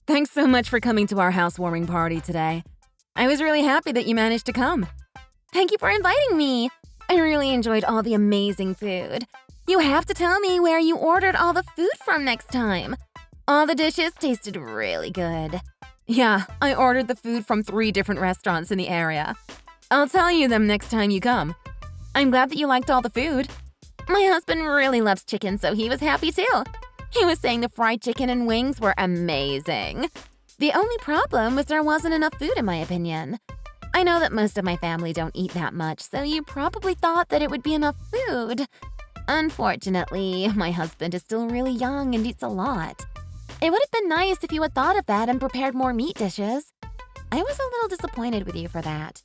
Thanks so much for coming to our housewarming party today. I was really happy that you managed to come. Thank you for inviting me. I really enjoyed all the amazing food. You have to tell me where you ordered all the food from next time. All the dishes tasted really good. Yeah, I ordered the food from 3 different restaurants in the area. I'll tell you them next time you come. I'm glad that you liked all the food. My husband really loves chicken, so he was happy too. He was saying the fried chicken and wings were amazing. The only problem was there wasn't enough food, in my opinion. I know that most of my family don't eat that much, so you probably thought that it would be enough food. Unfortunately, my husband is still really young and eats a lot. It would have been nice if you had thought of that and prepared more meat dishes. I was a little disappointed with you for that.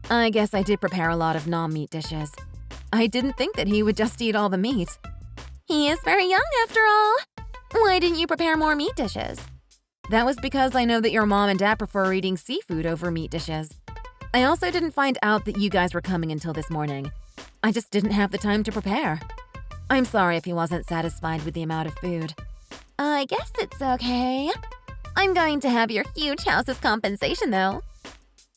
I guess I did prepare a lot of non-meat dishes. I didn't think that he would just eat all the meat. He is very young after all. Why didn't you prepare more meat dishes? That was because I know that your mom and dad prefer eating seafood over meat dishes. I also didn't find out that you guys were coming until this morning. I just didn't have the time to prepare. I'm sorry if he wasn't satisfied with the amount of food. I guess it's okay. I'm going to have your huge house as compensation, though.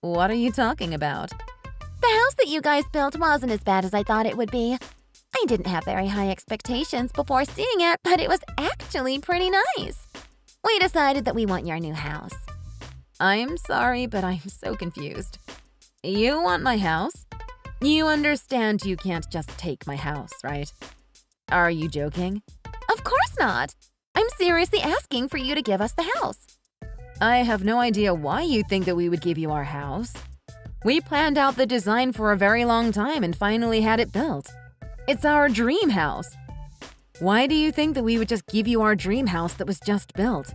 What are you talking about? The house that you guys built wasn't as bad as I thought it would be. I didn't have very high expectations before seeing it, but it was actually pretty nice. We decided that we want your new house. I'm sorry, but I'm so confused. You want my house? You understand you can't just take my house, right? Are you joking? Of course not. I'm seriously asking for you to give us the house. I have no idea why you think that we would give you our house. We planned out the design for a very long time and finally had it built. It's our dream house. Why do you think that we would just give you our dream house that was just built?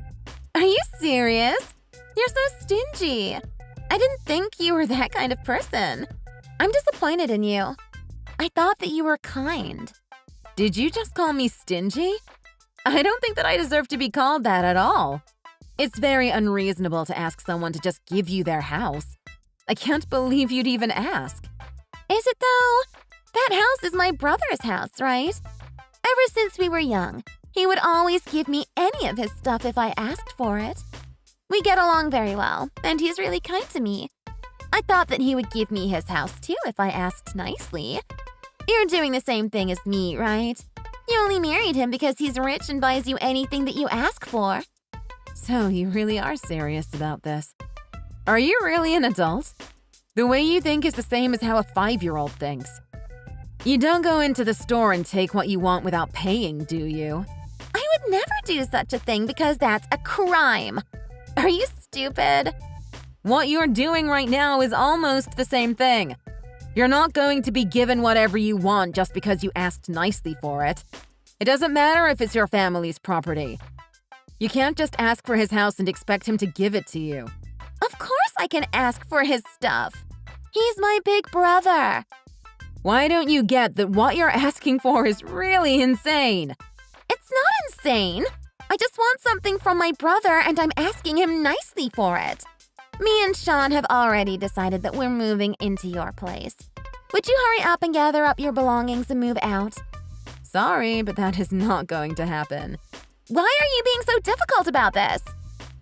Are you serious? You're so stingy. I didn't think you were that kind of person. I'm disappointed in you. I thought that you were kind. Did you just call me stingy? I don't think that I deserve to be called that at all. It's very unreasonable to ask someone to just give you their house. I can't believe you'd even ask. Is it though? That house is my brother's house, right? Ever since we were young, he would always give me any of his stuff if I asked for it. We get along very well, and he's really kind to me. I thought that he would give me his house too if I asked nicely. You're doing the same thing as me, right? You only married him because he's rich and buys you anything that you ask for. So you really are serious about this. Are you really an adult? The way you think is the same as how a 5-year-old thinks. You don't go into the store and take what you want without paying, do you? I would never do such a thing because that's a crime. Are you stupid? What you're doing right now is almost the same thing. You're not going to be given whatever you want just because you asked nicely for it. It doesn't matter if it's your family's property. You can't just ask for his house and expect him to give it to you. Of course I can ask for his stuff. He's my big brother. Why don't you get that what you're asking for is really insane? It's not insane. I just want something from my brother and I'm asking him nicely for it. Me and Sean have already decided that we're moving into your place. Would you hurry up and gather up your belongings and move out? Sorry, but that is not going to happen. Why are you being so difficult about this?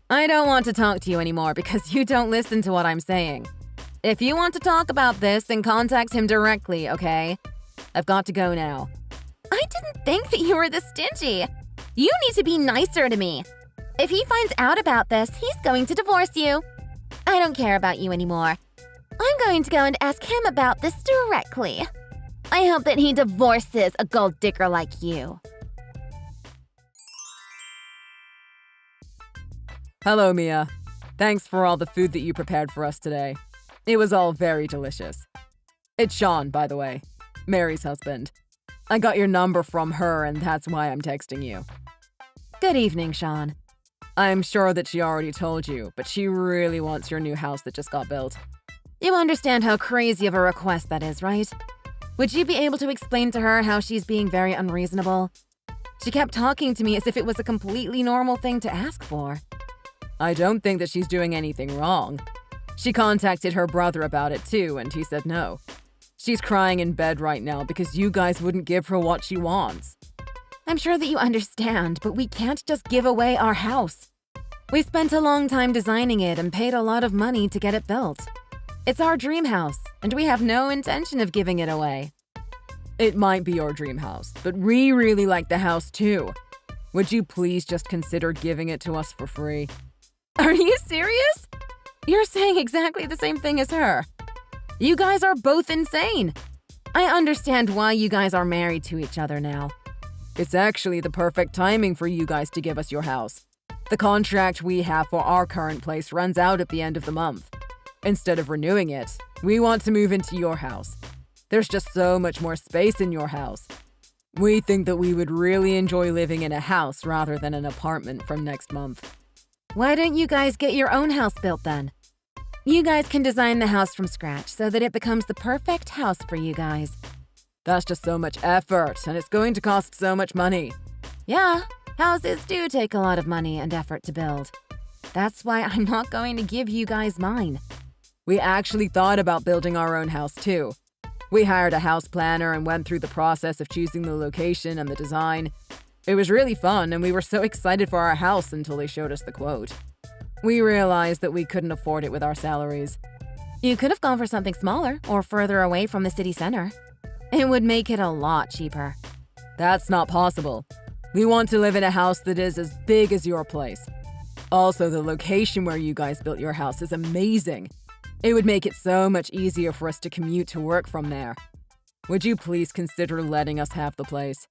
I don't want to talk to you anymore because you don't listen to what I'm saying. If you want to talk about this, then contact him directly, okay? I've got to go now. I didn't think that you were this stingy. You need to be nicer to me. If he finds out about this, he's going to divorce you. I don't care about you anymore. I'm going to go and ask him about this directly. I hope that he divorces a gold digger like you. Hello, Mia. Thanks for all the food that you prepared for us today. It was all very delicious. It's Sean, by the way, Mary's husband. I got your number from her, and that's why I'm texting you. Good evening, Sean. I'm sure that she already told you, but she really wants your new house that just got built. You understand how crazy of a request that is, right? Would you be able to explain to her how she's being very unreasonable? She kept talking to me as if it was a completely normal thing to ask for. I don't think that she's doing anything wrong. She contacted her brother about it too, and he said no. She's crying in bed right now because you guys wouldn't give her what she wants. I'm sure that you understand, but we can't just give away our house. We spent a long time designing it and paid a lot of money to get it built. It's our dream house, and we have no intention of giving it away. It might be your dream house, but we really like the house too. Would you please just consider giving it to us for free? Are you serious? You're saying exactly the same thing as her. You guys are both insane. I understand why you guys are married to each other now. It's actually the perfect timing for you guys to give us your house. The contract we have for our current place runs out at the end of the month. Instead of renewing it, we want to move into your house. There's just so much more space in your house. We think that we would really enjoy living in a house rather than an apartment from next month. Why don't you guys get your own house built then? You guys can design the house from scratch so that it becomes the perfect house for you guys. That's just so much effort, and it's going to cost so much money. Yeah, houses do take a lot of money and effort to build. That's why I'm not going to give you guys mine. We actually thought about building our own house too. We hired a house planner and went through the process of choosing the location and the design. It was really fun, and we were so excited for our house until they showed us the quote. We realized that we couldn't afford it with our salaries. You could have gone for something smaller or further away from the city center. It would make it a lot cheaper. That's not possible. We want to live in a house that is as big as your place. Also, the location where you guys built your house is amazing. It would make it so much easier for us to commute to work from there. Would you please consider letting us have the place?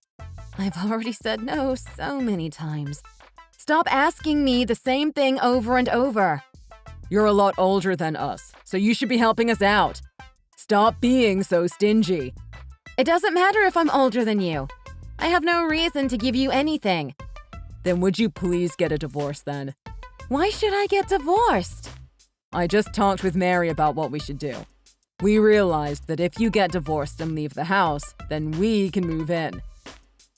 I've already said no so many times. Stop asking me the same thing over and over. You're a lot older than us, so you should be helping us out. Stop being so stingy. It doesn't matter if I'm older than you. I have no reason to give you anything. Then would you please get a divorce then? Why should I get divorced? I just talked with Mary about what we should do. We realized that if you get divorced and leave the house, then we can move in.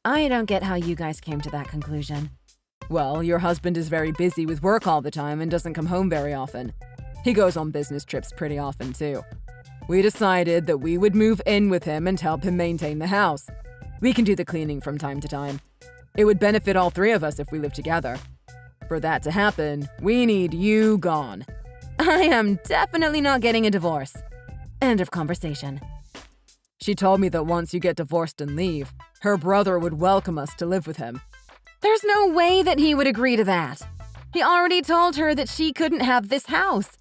I don't get how you guys came to that conclusion. Well, your husband is very busy with work all the time and doesn't come home very often. He goes on business trips pretty often too. We decided that we would move in with him and help him maintain the house. We can do the cleaning from time to time. It would benefit all three of us if we live together. For that to happen, we need you gone. I am definitely not getting a divorce. End of conversation. She told me that once you get divorced and leave, her brother would welcome us to live with him. There's no way that he would agree to that. He already told her that she couldn't have this house.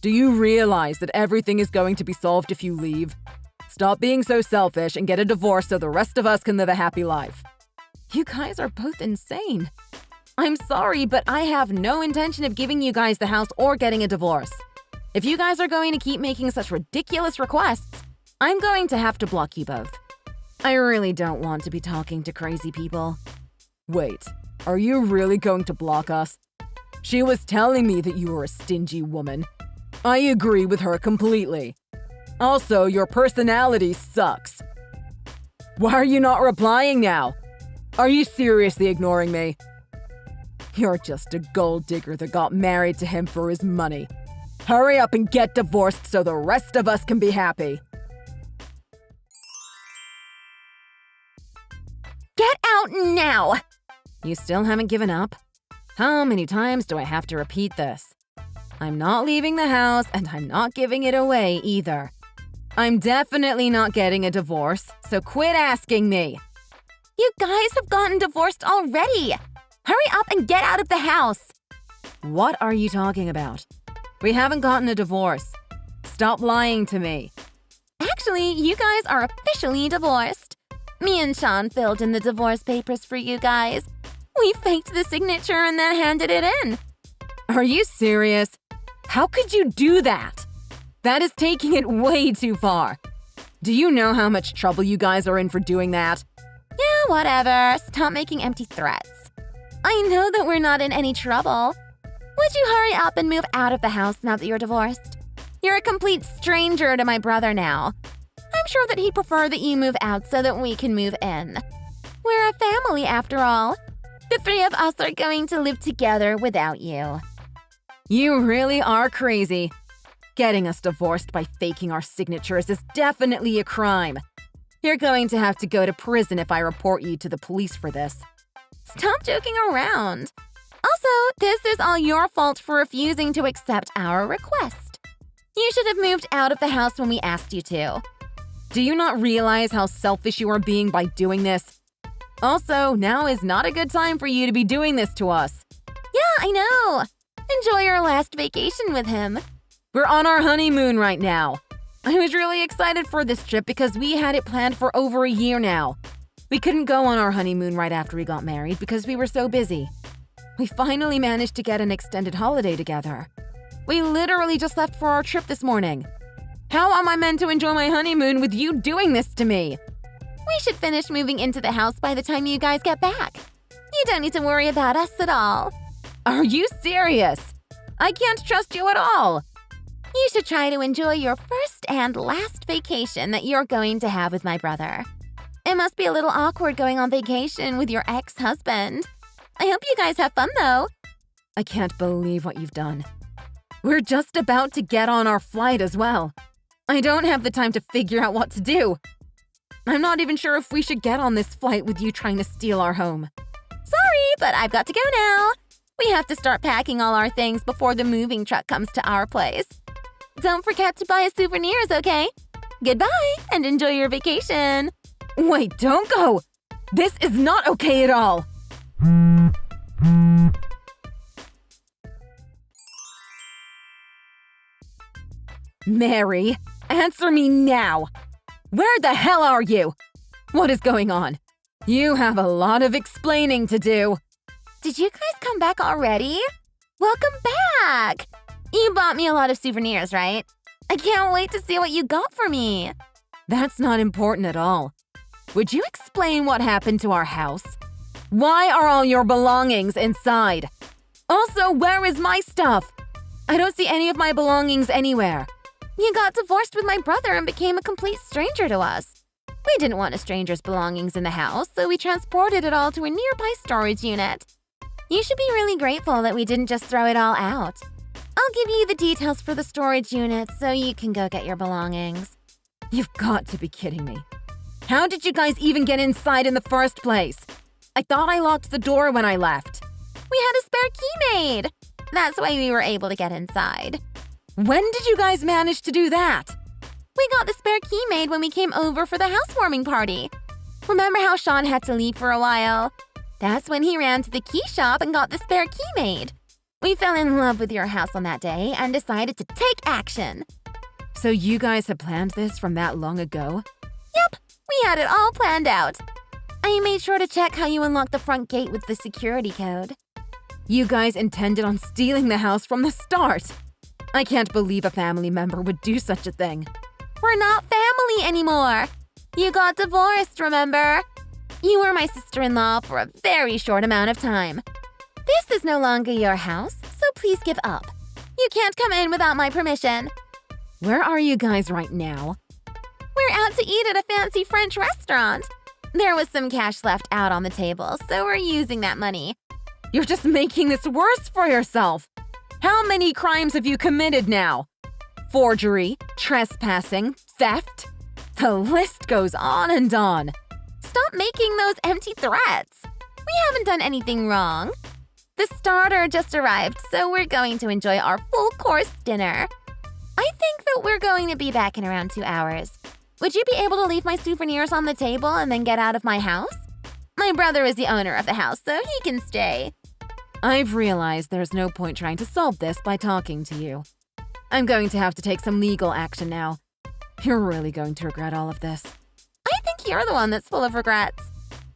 Do you realize that everything is going to be solved if you leave? Stop being so selfish and get a divorce so the rest of us can live a happy life. You guys are both insane. I'm sorry, but I have no intention of giving you guys the house or getting a divorce. If you guys are going to keep making such ridiculous requests, I'm going to have to block you both. I really don't want to be talking to crazy people. Wait, are you really going to block us? She was telling me that you were a stingy woman. I agree with her completely. Also, your personality sucks. Why are you not replying now? Are you seriously ignoring me? You're just a gold digger that got married to him for his money. Hurry up and get divorced so the rest of us can be happy. Get out now! You still haven't given up? How many times do I have to repeat this? I'm not leaving the house, and I'm not giving it away either. I'm definitely not getting a divorce, so quit asking me. You guys have gotten divorced already! Hurry up and get out of the house! What are you talking about? We haven't gotten a divorce. Stop lying to me. Actually, you guys are officially divorced. Me and Sean filled in the divorce papers for you guys. We faked the signature and then handed it in. Are you serious? How could you do that? That is taking it way too far. Do you know how much trouble you guys are in for doing that? Yeah, whatever. Stop making empty threats. I know that we're not in any trouble. Would you hurry up and move out of the house now that you're divorced? You're a complete stranger to my brother now. I'm sure that he'd prefer that you move out so that we can move in. We're a family after all. The three of us are going to live together without you. You really are crazy. Getting us divorced by faking our signatures is definitely a crime. You're going to have to go to prison if I report you to the police for this. Stop joking around. I'll Also, this is all your fault for refusing to accept our request. You should have moved out of the house when we asked you to. Do you not realize how selfish you are being by doing this? Also, now is not a good time for you to be doing this to us. Yeah, I know. Enjoy your last vacation with him. We're on our honeymoon right now. I was really excited for this trip because we had it planned for over a year now. We couldn't go on our honeymoon right after we got married because we were so busy. We finally managed to get an extended holiday together. We literally just left for our trip this morning. How am I meant to enjoy my honeymoon with you doing this to me? We should finish moving into the house by the time you guys get back. You don't need to worry about us at all. Are you serious? I can't trust you at all. You should try to enjoy your first and last vacation that you're going to have with my brother. It must be a little awkward going on vacation with your ex-husband. I hope you guys have fun, though. I can't believe what you've done. We're just about to get on our flight as well. I don't have the time to figure out what to do. I'm not even sure if we should get on this flight with you trying to steal our home. Sorry, but I've got to go now. We have to start packing all our things before the moving truck comes to our place. Don't forget to buy us souvenirs, okay? Goodbye, and enjoy your vacation. Wait, don't go! This is not okay at all! Mary, answer me now! Where the hell are you? What is going on? You have a lot of explaining to do. Did you guys come back already? Welcome back! You bought me a lot of souvenirs, right? I can't wait to see what you got for me. That's not important at all. Would you explain what happened to our house? Why are all your belongings inside? Also, where is my stuff? I don't see any of my belongings anywhere. You got divorced with my brother and became a complete stranger to us. We didn't want a stranger's belongings in the house, so we transported it all to a nearby storage unit. You should be really grateful that we didn't just throw it all out. I'll give you the details for the storage unit so you can go get your belongings. You've got to be kidding me. How did you guys even get inside in the first place? I thought I locked the door when I left. We had a spare key made. That's why we were able to get inside. When did you guys manage to do that? We got the spare key made when we came over for the housewarming party. Remember how Sean had to leave for a while? That's when he ran to the key shop and got the spare key made. We fell in love with your house on that day and decided to take action. So you guys had planned this from that long ago? Yep, we had it all planned out. I made sure to check how you unlock the front gate with the security code. You guys intended on stealing the house from the start. I can't believe a family member would do such a thing. We're not family anymore. You got divorced, remember? You were my sister-in-law for a very short amount of time. This is no longer your house, so please give up. You can't come in without my permission. Where are you guys right now? We're out to eat at a fancy French restaurant. There was some cash left out on the table, so we're using that money. You're just making this worse for yourself. How many crimes have you committed now? Forgery, trespassing, theft? The list goes on and on. Stop making those empty threats. We haven't done anything wrong. The starter just arrived, so we're going to enjoy our full-course dinner. I think that we're going to be back in around 2 hours. Would you be able to leave my souvenirs on the table and then get out of my house? My brother is the owner of the house, so he can stay. I've realized there's no point trying to solve this by talking to you. I'm going to have to take some legal action now. You're really going to regret all of this. I think you're the one that's full of regrets.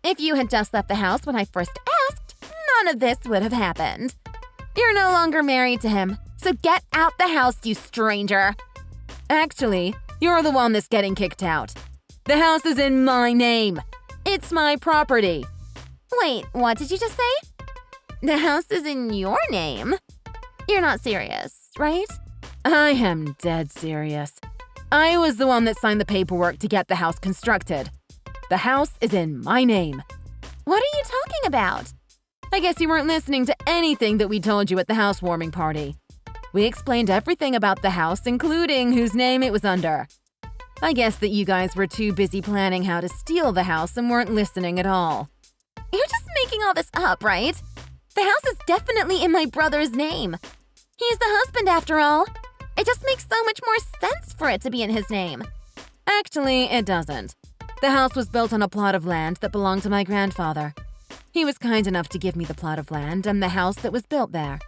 If you had just left the house when I first asked, none of this would have happened. You're no longer married to him, so get out the house, you stranger. Actually, you're the one that's getting kicked out. The house is in my name. It's my property. Wait, what did you just say? The house is in your name? You're not serious, right? I am dead serious. I was the one that signed the paperwork to get the house constructed. The house is in my name. What are you talking about? I guess you weren't listening to anything that we told you at the housewarming party. We explained everything about the house, including whose name it was under. I guess that you guys were too busy planning how to steal the house and weren't listening at all. You're just making all this up, right? The house is definitely in my brother's name. He's the husband after all. It just makes so much more sense for it to be in his name. Actually, it doesn't. The house was built on a plot of land that belonged to my grandfather. He was kind enough to give me the plot of land and the house that was built there.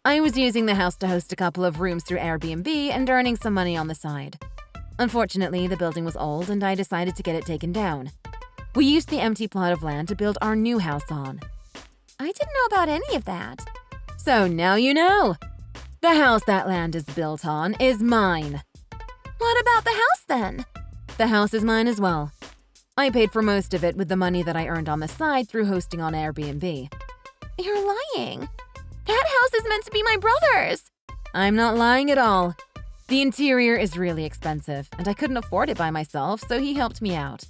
I was using the house to host a couple of rooms through Airbnb and earning some money on the side. Unfortunately, the building was old and I decided to get it taken down. We used the empty plot of land to build our new house on. I didn't know about any of that. So now you know. The house that land is built on is mine. What about the house then? The house is mine as well. I paid for most of it with the money that I earned on the side through hosting on Airbnb. You're lying. That house is meant to be my brother's. I'm not lying at all. The interior is really expensive, and I couldn't afford it by myself, so he helped me out.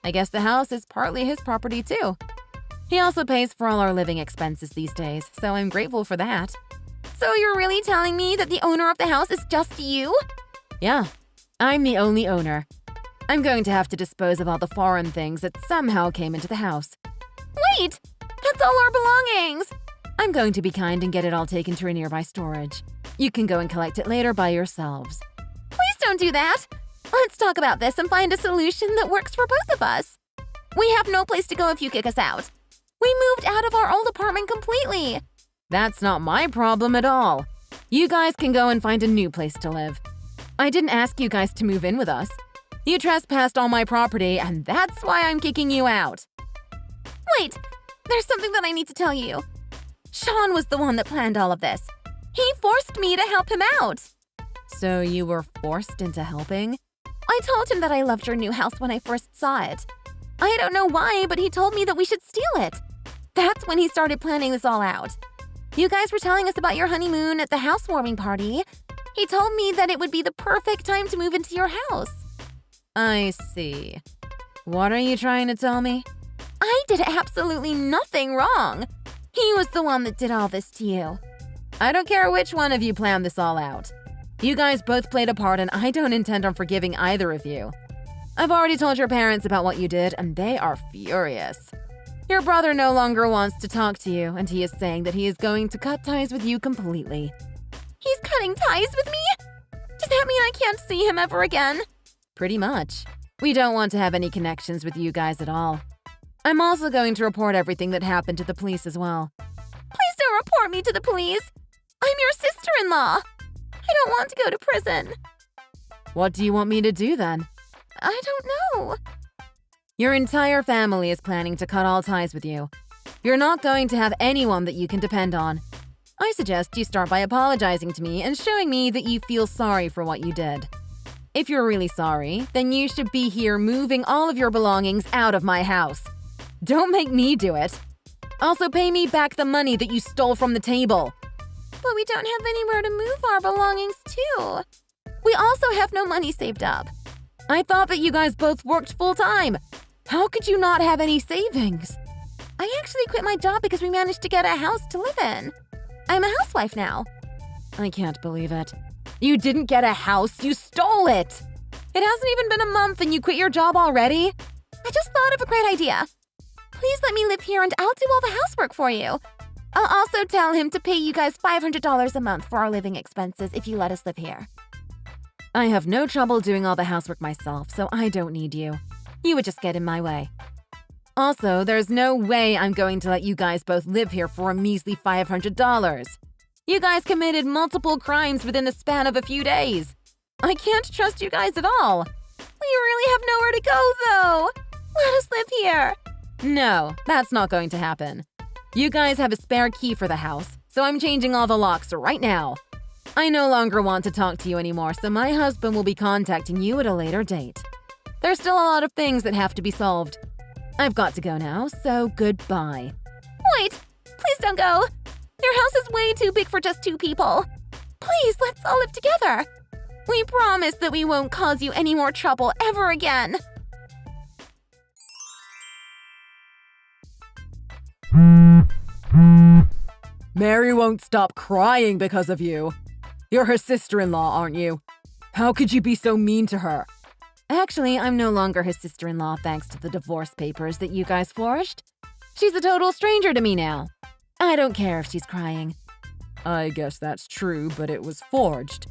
I guess the house is partly his property too. He also pays for all our living expenses these days, so I'm grateful for that. So you're really telling me that the owner of the house is just you? Yeah, I'm the only owner. I'm going to have to dispose of all the foreign things that somehow came into the house. Wait! That's all our belongings! I'm going to be kind and get it all taken to a nearby storage. You can go and collect it later by yourselves. Please don't do that! Let's talk about this and find a solution that works for both of us. We have no place to go if you kick us out. We moved out of our old apartment completely. That's not my problem at all. You guys can go and find a new place to live. I didn't ask you guys to move in with us. You trespassed on my property, and that's why I'm kicking you out. Wait, there's something that I need to tell you. Sean was the one that planned all of this. He forced me to help him out. So you were forced into helping? I told him that I loved your new house when I first saw it. I don't know why, but he told me that we should steal it. That's when he started planning this all out. You guys were telling us about your honeymoon at the housewarming party. He told me that it would be the perfect time to move into your house. I see. What are you trying to tell me? I did absolutely nothing wrong. He was the one that did all this to you. I don't care which one of you planned this all out. You guys both played a part, and I don't intend on forgiving either of you. I've already told your parents about what you did, and they are furious. Your brother no longer wants to talk to you, and he is saying that he is going to cut ties with you completely. He's cutting ties with me? Does that mean I can't see him ever again? Pretty much. We don't want to have any connections with you guys at all. I'm also going to report everything that happened to the police as well. Please don't report me to the police. I'm your sister-in-law. I don't want to go to prison. What do you want me to do then? I don't know. Your entire family is planning to cut all ties with you. You're not going to have anyone that you can depend on. I suggest you start by apologizing to me and showing me that you feel sorry for what you did. If you're really sorry, then you should be here moving all of your belongings out of my house. Don't make me do it. Also, pay me back the money that you stole from the table. But we don't have anywhere to move our belongings to. We also have no money saved up. I thought that you guys both worked full-time. How could you not have any savings? I actually quit my job because we managed to get a house to live in. I'm a housewife now. I can't believe it. You didn't get a house, you stole it! It hasn't even been a month and you quit your job already? I just thought of a great idea. Please let me live here and I'll do all the housework for you. I'll also tell him to pay you guys $500 a month for our living expenses if you let us live here. I have no trouble doing all the housework myself, so I don't need you. You would just get in my way. Also, there's no way I'm going to let you guys both live here for a measly $500. You guys committed multiple crimes within the span of a few days. I can't trust you guys at all. We really have nowhere to go, though. Let us live here. No, that's not going to happen. You guys have a spare key for the house, so I'm changing all the locks right now. I no longer want to talk to you anymore, so my husband will be contacting you at a later date. There's still a lot of things that have to be solved. I've got to go now, so goodbye. Wait! Please don't go! Your house is way too big for just 2 people. Please, let's all live together. We promise that we won't cause you any more trouble ever again. Mary won't stop crying because of you. You're her sister-in-law, aren't you? How could you be so mean to her? Actually, I'm no longer his sister-in-law thanks to the divorce papers that you guys forged. She's a total stranger to me now. I don't care if she's crying. I guess that's true, but it was forged.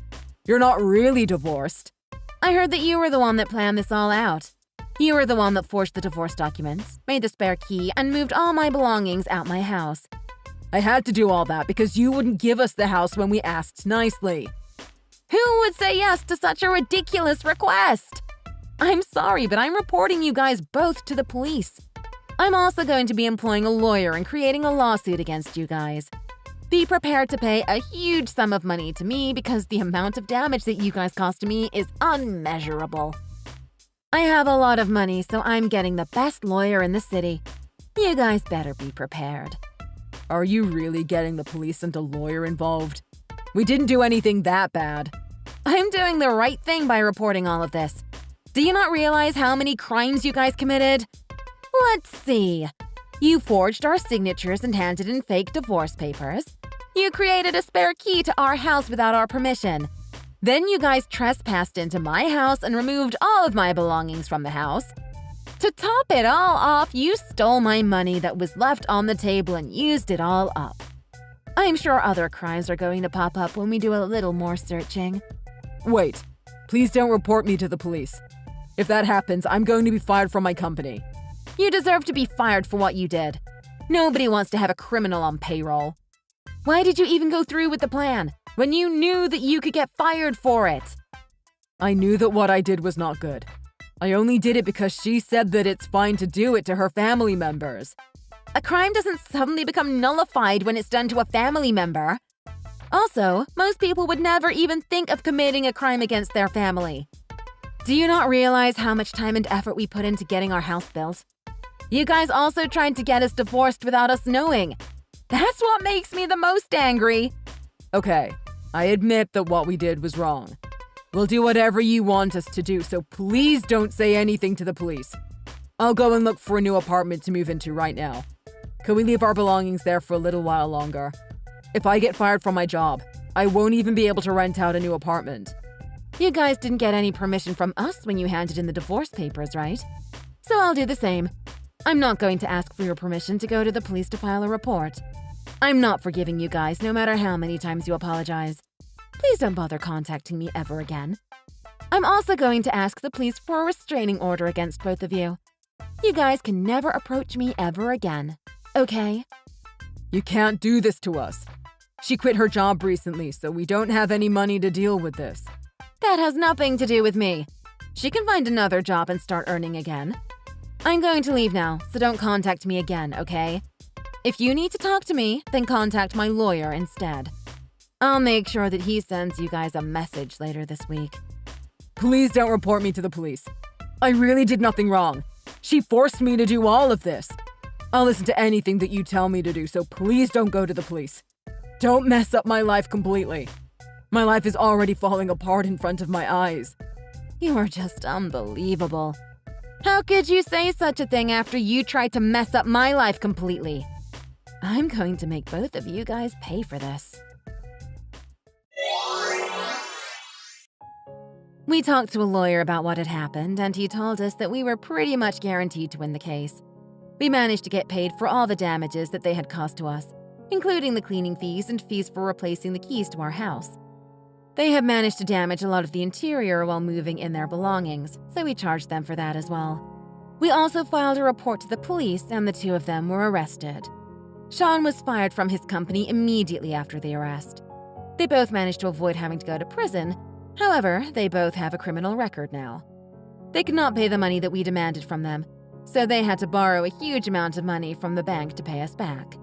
You're not really divorced. I heard that you were the one that planned this all out. You were the one that forged the divorce documents, made the spare key, and moved all my belongings out my house. I had to do all that because you wouldn't give us the house when we asked nicely. Who would say yes to such a ridiculous request? I'm sorry, but I'm reporting you guys both to the police. I'm also going to be employing a lawyer and creating a lawsuit against you guys. Be prepared to pay a huge sum of money to me because the amount of damage that you guys caused to me is unmeasurable. I have a lot of money, so I'm getting the best lawyer in the city. You guys better be prepared. Are you really getting the police and a lawyer involved? We didn't do anything that bad. I'm doing the right thing by reporting all of this. Do you not realize how many crimes you guys committed? Let's see. You forged our signatures and handed in fake divorce papers. You created a spare key to our house without our permission. Then you guys trespassed into my house and removed all of my belongings from the house. To top it all off, you stole my money that was left on the table and used it all up. I'm sure other crimes are going to pop up when we do a little more searching. Wait, please don't report me to the police. If that happens, I'm going to be fired from my company. You deserve to be fired for what you did. Nobody wants to have a criminal on payroll. Why did you even go through with the plan when you knew that you could get fired for it? I knew that what I did was not good. I only did it because she said that it's fine to do it to her family members. A crime doesn't suddenly become nullified when it's done to a family member. Also, most people would never even think of committing a crime against their family. Do you not realize how much time and effort we put into getting our house built? You guys also tried to get us divorced without us knowing. That's what makes me the most angry. Okay, I admit that what we did was wrong. We'll do whatever you want us to do, so please don't say anything to the police. I'll go and look for a new apartment to move into right now. Could we leave our belongings there for a little while longer? If I get fired from my job, I won't even be able to rent out a new apartment. You guys didn't get any permission from us when you handed in the divorce papers, right? So I'll do the same. I'm not going to ask for your permission to go to the police to file a report. I'm not forgiving you guys, no matter how many times you apologize. Please don't bother contacting me ever again. I'm also going to ask the police for a restraining order against both of you. You guys can never approach me ever again, okay? You can't do this to us. She quit her job recently, so we don't have any money to deal with this. That has nothing to do with me. She can find another job and start earning again. I'm going to leave now, so don't contact me again, okay? If you need to talk to me, then contact my lawyer instead. I'll make sure that he sends you guys a message later this week. Please don't report me to the police. I really did nothing wrong. She forced me to do all of this. I'll listen to anything that you tell me to do, so please don't go to the police. Don't mess up my life completely. My life is already falling apart in front of my eyes. You are just unbelievable. How could you say such a thing after you tried to mess up my life completely? I'm going to make both of you guys pay for this. We talked to a lawyer about what had happened, and he told us that we were pretty much guaranteed to win the case. We managed to get paid for all the damages that they had caused to us, including the cleaning fees and fees for replacing the keys to our house. They had managed to damage a lot of the interior while moving in their belongings, so we charged them for that as well. We also filed a report to the police, and the two of them were arrested. Sean was fired from his company immediately after the arrest. They both managed to avoid having to go to prison. However, they both have a criminal record now. They could not pay the money that we demanded from them, so they had to borrow a huge amount of money from the bank to pay us back.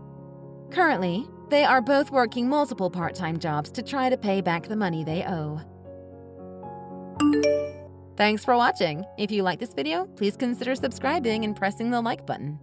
Currently, they are both working multiple part-time jobs to try to pay back the money they owe. Thanks for watching. If you like this video, please consider subscribing and pressing the like button.